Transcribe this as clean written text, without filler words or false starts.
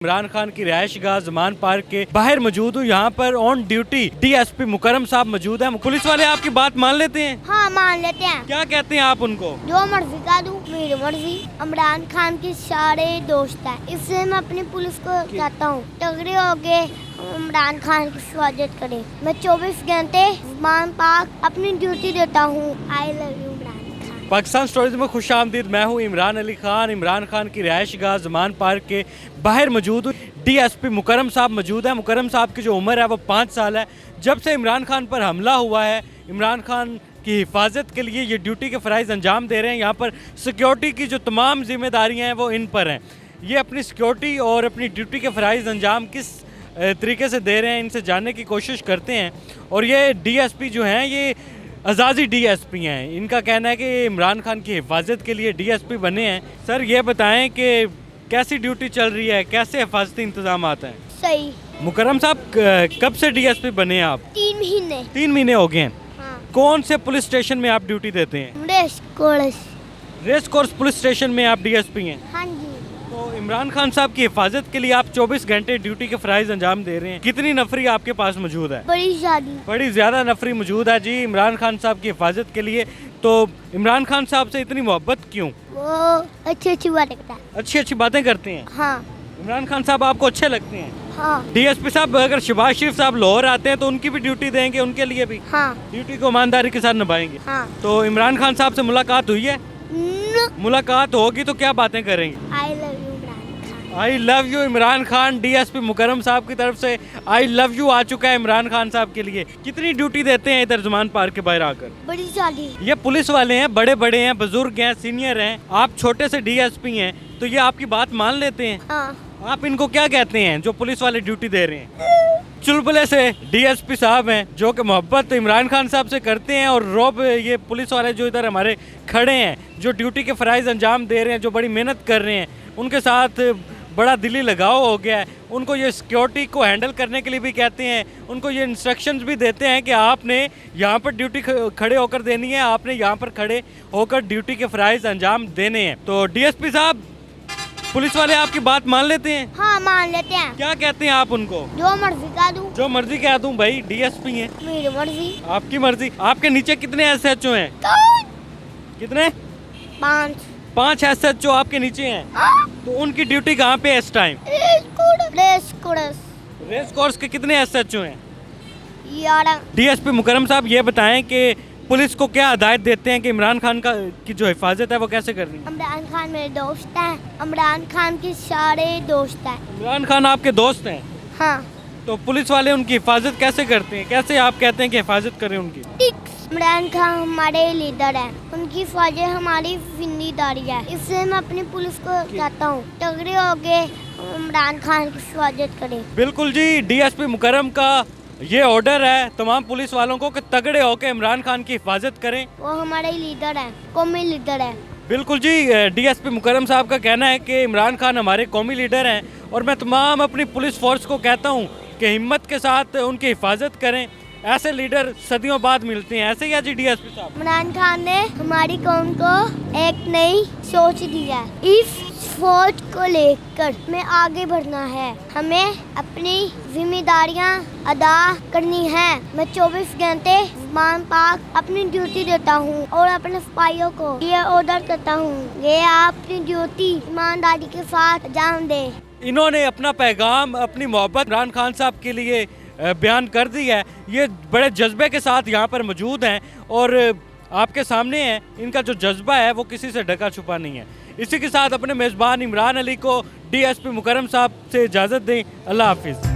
इमरान खान की रिहायश गाह जमान पार्क के बाहर मौजूद हूँ। यहाँ पर ऑन ड्यूटी डीएसपी मुकरम साहब मौजूद हैं। पुलिस वाले आपकी बात मान लेते हैं? हाँ मान लेते हैं। क्या कहते हैं आप उनको? जो मर्जी का दूं, मेरी मर्जी। इमरान खान के सारे दोस्त हैं, इसलिए मैं अपनी पुलिस को कहता हूँ तगड़े होके इमरान खान की हिफाजत करें। मैं 24 घंटे जमान पार्क अपनी ड्यूटी देता हूँ। आई love you Imran Khan. Pakistan stories में खुश आमदीद। मैं हूँ इमरान अली खान। इमरान खान की रिहायश गाह जमान पार्क के बाहर मौजूद हूँ। डीएसपी मुकरम साहब मौजूद हैं। मुकरम साहब की जो उम्र है वो 5 साल है। जब से इमरान खान पर हमला हुआ है, इमरान खान की हिफाजत के लिए ये ड्यूटी के फ़राइज़ अंजाम दे रहे हैं। यहाँ पर सिक्योरिटी की जो तमाम जिम्मेदारियाँ हैं वो इन पर हैं। ये अपनी सिक्योरिटी और अपनी ड्यूटी के फ़राइज़ अंजाम किस तरीके से दे रहे हैं, इनसे जानने की कोशिश करते हैं। और ये डीएसपी जो हैं ये आज़ादी डीएसपी हैं। इनका कहना है कि इमरान खान की हिफाजत के लिए डीएसपी बने हैं। सर ये बताएं कि कैसी ड्यूटी चल रही है, कैसे हिफाजती इंतजाम आता है? सही। मुकरम साहब कब से डीएसपी बने हैं आप? 3 महीने। 3 महीने हो गए हैं। हाँ। कौन से पुलिस स्टेशन में आप ड्यूटी देते हैं? रेस कोर्स पुलिस स्टेशन में आप डीएसपी हैं? हाँ जी। तो इमरान खान साहब की हिफाजत के लिए आप 24 घंटे ड्यूटी के फ़राइज़ अंजाम दे रहे हैं। कितनी नफरी आपके पास मौजूद है? बड़ी ज़्यादा नफरी मौजूद है जी इमरान खान साहब की हिफाजत के लिए। तो इमरान खान साहब से इतनी मोहब्बत क्यों? वो अच्छी बातें करता है। अच्छी बातें करते हैं। हाँ। इमरान खान साहब आपको अच्छे लगते हैं? हाँ। डीएसपी साहब अगर शहबाज शरीफ साहब लाहौर आते हैं तो उनकी भी ड्यूटी देंगे, उनके लिए भी? हाँ। ड्यूटी को ईमानदारी के साथ निभाएंगे? हाँ। तो इमरान खान साहब से मुलाकात हुई है? मुलाकात होगी तो क्या बातें करेंगे? I love you Imran Khan. I love you Imran Khan. DSP Mukarram साहब की तरफ से आई लव यू आ चुका है इमरान खान साहब के लिए। कितनी ड्यूटी देते हैं इधर जमान पार्क के बाहर आकर? बड़ी सारी। ये पुलिस वाले हैं, बड़े बड़े हैं, बुजुर्ग हैं, सीनियर हैं। आप छोटे से डीएसपी हैं तो ये आपकी बात मान लेते हैं? हाँ। आप इनको क्या कहते हैं जो पुलिस वाले ड्यूटी दे रहे हैं? चुलबुले से डीएसपी साहब हैं जो कि मोहब्बत इमरान खान साहब से करते हैं, और रौब ये पुलिस वाले जो इधर हमारे खड़े हैं, जो ड्यूटी के फ़राइज़ अंजाम दे रहे हैं, जो बड़ी मेहनत कर रहे हैं, उनके साथ बड़ा दिली लगाव हो गया है। उनको ये सिक्योरिटी को हैंडल करने के लिए भी कहते हैं, उनको ये इंस्ट्रक्शंस भी देते हैं कि आपने यहाँ पर ड्यूटी खड़े होकर देनी है, आपने यहाँ पर खड़े होकर ड्यूटी के फ़राइज़ अंजाम देने हैं। तो डीएसपी साहब पुलिस वाले आपकी बात मान लेते हैं? हाँ मान लेते हैं। क्या कहते हैं आप उनको? जो मर्जी का दूं। जो मर्जी कह दूं भाई, डीएसपी हैं। मेरी मर्जी। आपकी मर्जी। आपके नीचे कितने एसएचओ हैं? कितने? 5 एसएचओ आपके नीचे हैं। तो उनकी ड्यूटी कहाँ पे है इस टाइम? रेस कोर्स के कितने एसएचओ हैं? 11। डीएसपी मुकरम साहब ये बताएं कि पुलिस को क्या हिदायत देते हैं कि इमरान खान की जो हिफाजत है वो कैसे करनी है? इमरान खान मेरे दोस्त हैं। इमरान खान के सारे दोस्त हैं। इमरान खान आपके दोस्त हैं? हाँ। तो पुलिस वाले उनकी हिफाजत कैसे करते हैं? कैसे आप कहते हैं कि हिफाजत करें उनकी? इमरान खान हमारे लीडर हैं, उनकी हिफाजत हमारी जिम्मेदारी है, इसलिए मैं अपनी पुलिस को कहता हूँ तगड़े होके इमरान खान की हिफाजत करें। बिल्कुल जी, डीएसपी मुकरम का ये ऑर्डर है तमाम पुलिस वालों को कि तगड़े होकर इमरान खान की हिफाजत करें। वो हमारे लीडर हैं, कौमी लीडर है। बिल्कुल जी, डीएसपी मुकरम साहब का कहना है कि इमरान खान हमारे कौमी लीडर हैं, और मैं तमाम अपनी पुलिस फोर्स को कहता हूँ कि हिम्मत के साथ उनकी हिफाजत करें। ऐसे लीडर सदियों बाद मिलते हैं। ऐसे ही जी डीएसपी साहब? इमरान खान ने हमारी कौम को एक नई सोच दी है। इस सोच को लेकर हमें आगे बढ़ना है, हमें अपनी जिम्मेदारियां अदा करनी है। मैं 24 घंटे जमान पार्क अपनी ड्यूटी देता हूं और अपने सिपाहियों को ये ऑर्डर करता हूं ये आप अपनी ड्यूटी ईमानदारी के साथ अंजाम दें। इन्होंने अपना पैगाम, अपनी मोहब्बत इमरान खान साहब के लिए बयान कर दी है। ये बड़े जज्बे के साथ यहाँ पर मौजूद हैं और आपके सामने हैं। इनका जो जज्बा है वो किसी से ढका छुपा नहीं है। इसी के साथ अपने मेज़बान इमरान अली को डीएसपी मुकरम साहब से इजाज़त दें। अल्लाह हाफिज़।